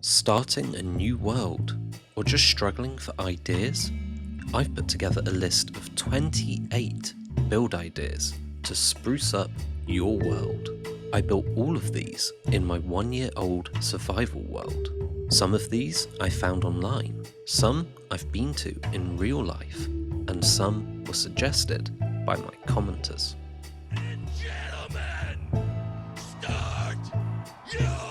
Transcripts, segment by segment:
Starting a new world, or just struggling for ideas? I've put together a list of 28 build ideas to spruce up your world. I built all of these in my 1-year-old survival world. Some of these I found online, some I've been to in real life, and some were suggested by my commenters. Gentlemen, start your engine!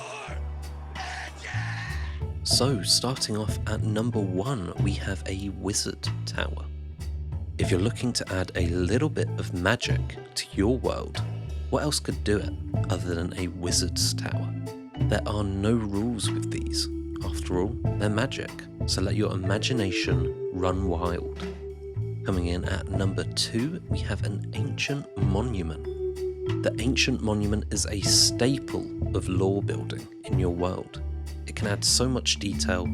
So, starting off at number 1, we have a wizard tower. If you're looking to add a little bit of magic to your world, what else could do it other than a wizard's tower? There are no rules with these. After all, they're magic, so let your imagination run wild. Coming in at number 2, we have an ancient monument. The ancient monument is a staple of lore building in your world. It can add so much detail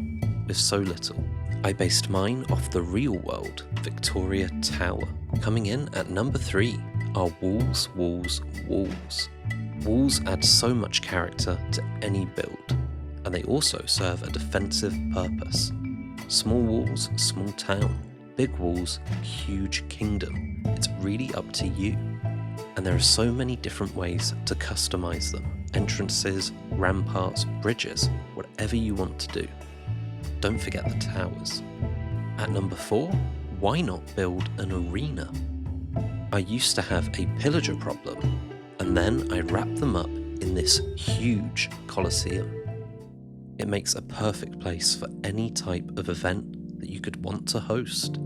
with so little. I based mine off the real world Victoria Tower. Coming in at number 3 are walls. Walls add so much character to any build, and they also serve a defensive purpose. Small walls, small town. Big walls, huge kingdom. It's really up to you. And there are so many different ways to customize them. Entrances, ramparts, bridges, whatever you want to do. Don't forget the towers. At number 4, why not build an arena? I used to have a pillager problem, and then I wrapped them up in this huge coliseum. It makes a perfect place for any type of event that you could want to host.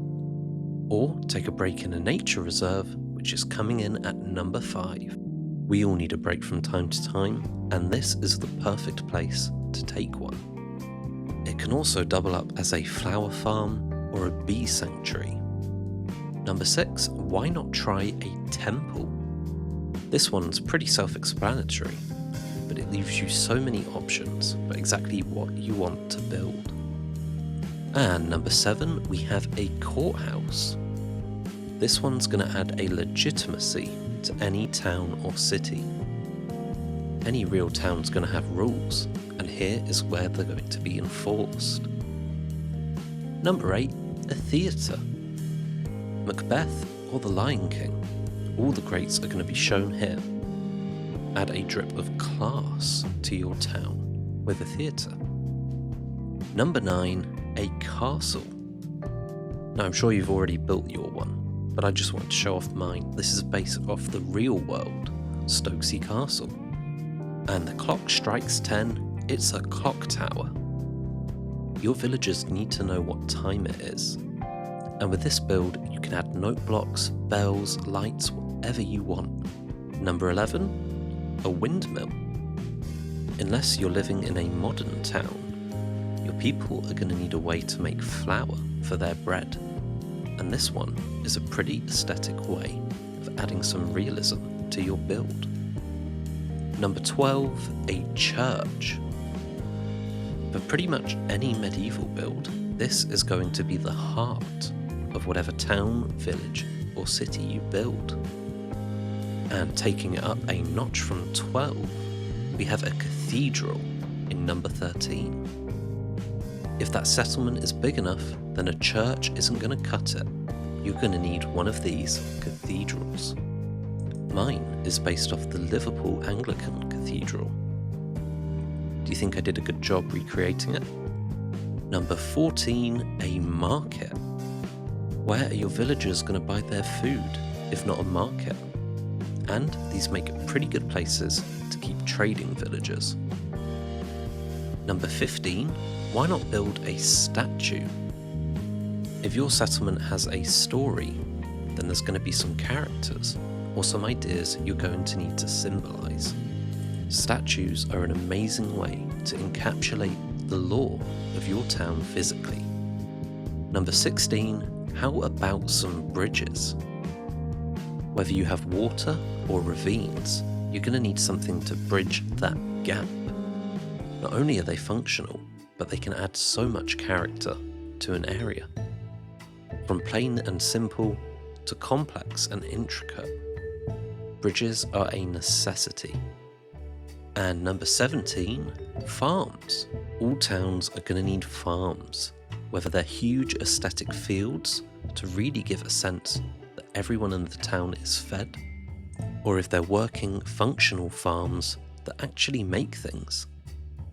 Or take a break in a nature reserve, which is coming in at number 5. We all need a break from time to time, and this is the perfect place to take one. It can also double up as a flower farm or a bee sanctuary. Number 6, why not try a temple? This one's pretty self-explanatory, but it leaves you so many options for exactly what you want to build. And number 7, we have a courthouse. This one's going to add a legitimacy to any town or city. Any real town's going to have rules, and here is where they're going to be enforced. Number 8, a theatre. Macbeth or the Lion King. All the greats are going to be shown here. Add a drip of class to your town with a theatre. Number 9, a castle. Now I'm sure you've already built your one, but I just want to show off mine. This is based off the real world, Stokesay Castle. And the clock strikes 10, it's a clock tower. Your villagers need to know what time it is. And with this build, you can add note blocks, bells, lights, whatever you want. Number 11, a windmill. Unless you're living in a modern town, your people are going to need a way to make flour for their bread. And this one is a pretty aesthetic way of adding some realism to your build. Number 12, a church. For pretty much any medieval build, this is going to be the heart of whatever town, village, or city you build. And taking it up a notch from 12, we have a cathedral in number 13. If that settlement is big enough, then a church isn't going to cut it. You're going to need one of these cathedrals. Mine is based off the Liverpool Anglican Cathedral. Do you think I did a good job recreating it? Number 14, a market. Where are your villagers going to buy their food, if not a market? And these make pretty good places to keep trading villagers. Number 15, why not build a statue? If your settlement has a story, then there's going to be some characters or some ideas you're going to need to symbolize. Statues are an amazing way to encapsulate the lore of your town physically. Number 16, how about some bridges? Whether you have water or ravines, you're going to need something to bridge that gap. Not only are they functional, but they can add so much character to an area. From plain and simple to complex and intricate, bridges are a necessity. And number 17, farms. All towns are going to need farms, whether they're huge aesthetic fields to really give a sense that everyone in the town is fed, or if they're working functional farms that actually make things.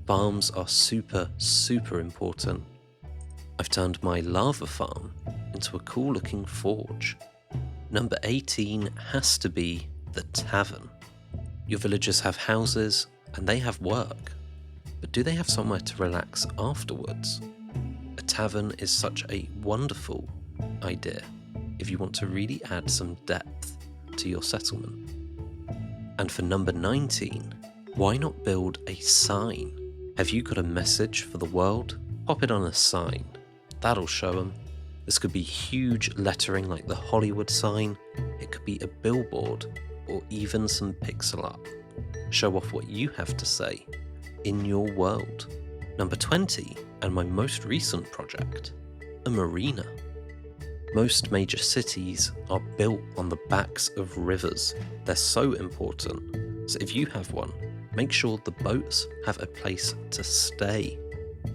Farms are super, super important. I've turned my lava farm into a cool looking forge. Number 18 has to be the tavern. Your villagers have houses and they have work, but do they have somewhere to relax afterwards? A tavern is such a wonderful idea if you want to really add some depth to your settlement. And for number 19, why not build a sign? Have you got a message for the world? Pop it on a sign. That'll show them. This could be huge lettering like the Hollywood sign. It could be a billboard or even some pixel art. Show off what you have to say in your world. Number 20, and my most recent project, a marina. Most major cities are built on the backs of rivers. They're so important. So if you have one, make sure the boats have a place to stay.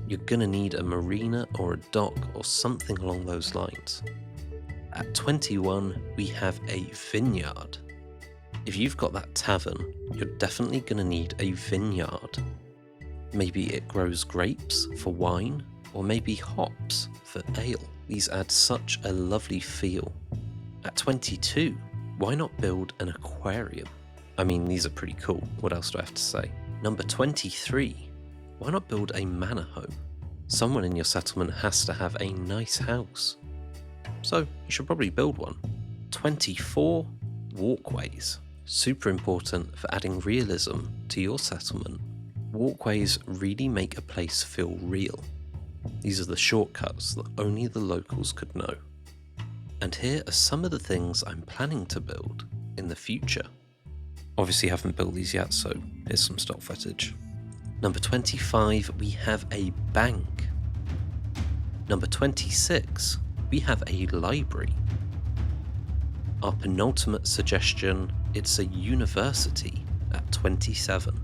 You're gonna need a marina or a dock or something along those lines. At 21, we have a vineyard. If you've got that tavern, you're definitely gonna need a vineyard. Maybe it grows grapes for wine, or maybe hops for ale. These add such a lovely feel. At 22, why not build an aquarium? I mean, these are pretty cool. What else do I have to say? Number 23, why not build a manor home? Someone in your settlement has to have a nice house, so you should probably build one. 24, walkways. Super important for adding realism to your settlement. Walkways really make a place feel real. These are the shortcuts that only the locals could know. And here are some of the things I'm planning to build in the future. Obviously haven't built these yet, so here's some stock footage. Number 25, we have a bank. Number 26, we have a library. Our penultimate suggestion, it's a university at 27.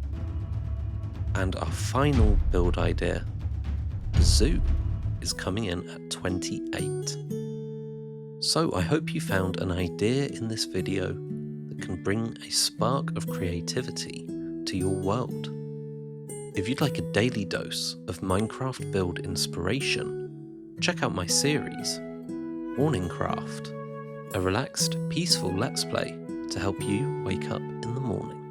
And our final build idea, a zoo, is coming in at 28. So I hope you found an idea in this video that can bring a spark of creativity to your world. If you'd like a daily dose of Minecraft build inspiration, check out my series, Morningcraft, a relaxed, peaceful let's play to help you wake up in the morning.